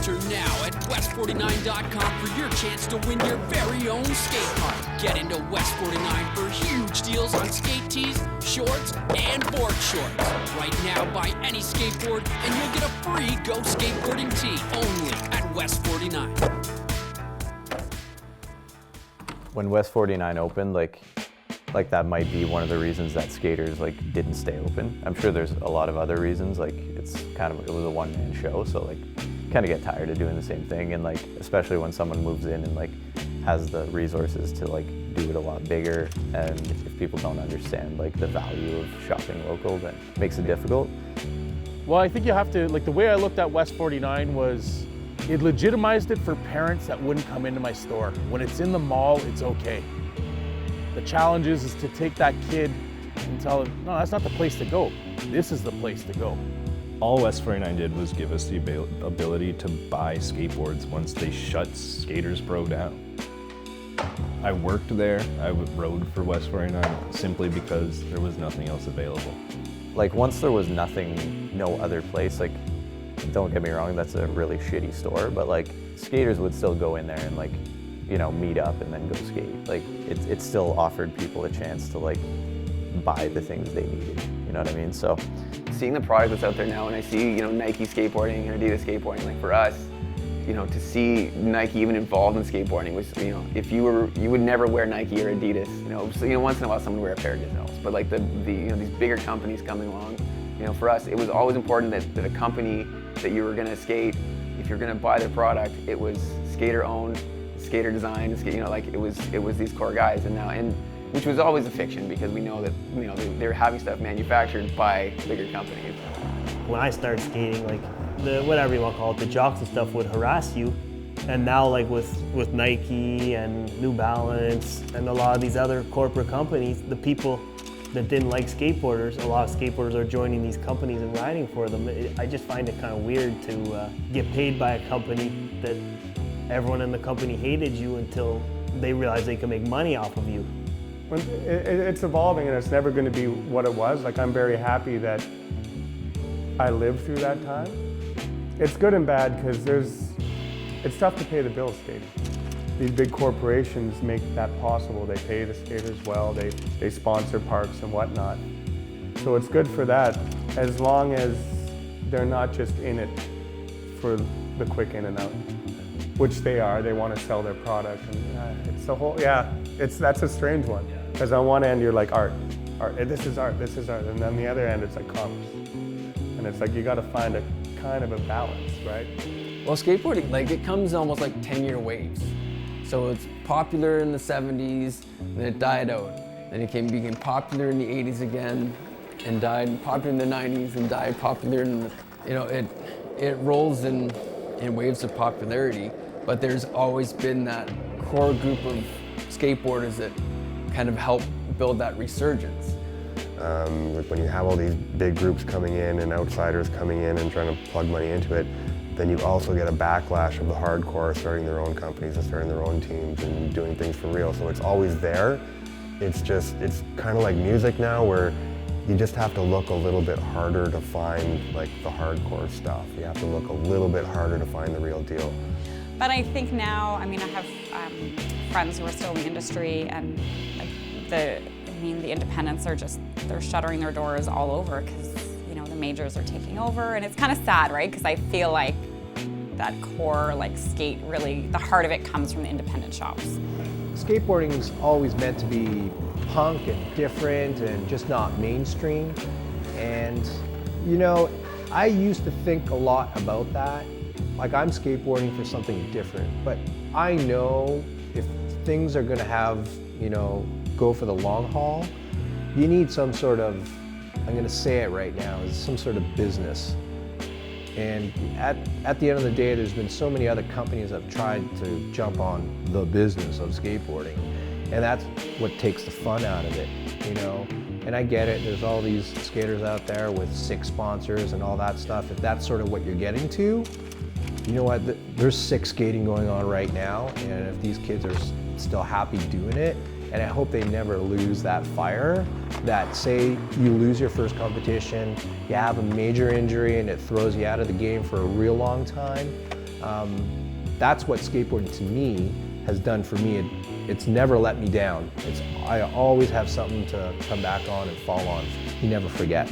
Enter now at west49.com for your chance to win your very own skate park. Get into West 49 for huge deals on skate tees, shorts, and board shorts. Right now, buy any skateboard and you'll get a free Go Skateboarding tee only at West 49. When West 49 opened, like that might be one of the reasons that skaters didn't stay open. I'm sure there's a lot of other reasons. It was a one-man show, so kind of get tired of doing the same thing. And especially when someone moves in and has the resources to do it a lot bigger. And if people don't understand the value of shopping local, then it makes it difficult. Well, I think you have to, the way I looked at West 49 was, it legitimized it for parents that wouldn't come into my store. When it's in the mall, it's okay. The challenge is to take that kid and tell him, no, that's not the place to go. This is the place to go. All West 49 did was give us the ability to buy skateboards once they shut Skaters Pro down. I worked there, I rode for West 49 simply because there was nothing else available. Once there was nothing, no other place, don't get me wrong, that's a really shitty store, but skaters would still go in there and meet up and then go skate. It still offered people a chance to buy the things they needed, you know what I mean? So seeing the product that's out there now, and I see Nike skateboarding and Adidas skateboarding, for us, to see Nike even involved in skateboarding was, if you would never wear Nike or Adidas, so once in a while someone would wear a pair of Gazelles, but these bigger companies coming along, for us it was always important that a company that you were gonna skate, if you're gonna buy their product, it was skater owned, skater designed, it was these core guys, and which was always a fiction because we know that they're having stuff manufactured by bigger companies. When I started skating, the whatever you want to call it, the jocks and stuff would harass you, and now with Nike and New Balance and a lot of these other corporate companies, the people that didn't like skateboarders, a lot of skateboarders are joining these companies and riding for them. I just find it kind of weird to get paid by a company that everyone in the company hated you until they realized they could make money off of you. It's evolving and it's never going to be what it was. I'm very happy that I lived through that time. It's good and bad because it's tough to pay the bills skating. These big corporations make that possible. They pay the skaters well, they sponsor parks and whatnot. So it's good for that, as long as they're not just in it for the quick in and out, which they are. They want to sell their product, and it's the whole, that's a strange one. Because on one end you're art, this is art, and on the other end it's commerce. And it's you got to find a kind of a balance, right? Well, skateboarding, it comes almost 10-year waves. So it's popular in the 70s, then it died out. Then it became popular in the 80s again, and died popular in the 90s, and died popular in the, it rolls in waves of popularity, but there's always been that core group of skateboarders that kind of help build that resurgence. When you have all these big groups coming in and outsiders coming in and trying to plug money into it, then you also get a backlash of the hardcore starting their own companies and starting their own teams and doing things for real. So it's always there. It's kind of like music now, where you just have to look a little bit harder to find the hardcore stuff. You have to look a little bit harder to find the real deal. But I think now, I have friends who are still in the industry, and the independents are they're shuttering their doors all over because the majors are taking over, and it's kind of sad, right? Because I feel like that core skate, really the heart of it comes from the independent shops. Skateboarding's always meant to be punk and different and just not mainstream, and I used to think a lot about that. I'm skateboarding for something different, but I know if things are going to go for the long haul, you need some sort of, I'm going to say it right now, is some sort of business. And at the end of the day, there's been so many other companies that have tried to jump on the business of skateboarding, and that's what takes the fun out of it, And I get it, there's all these skaters out there with 6 sponsors and all that stuff. If that's sort of what you're getting to, you know what, there's 6 skating going on right now, and if these kids are still happy doing it, and I hope they never lose that fire, that say you lose your first competition, you have a major injury and it throws you out of the game for a real long time, That's what skateboarding to me has done for me. It's never let me down. I always have something to come back on and fall on. You never forget.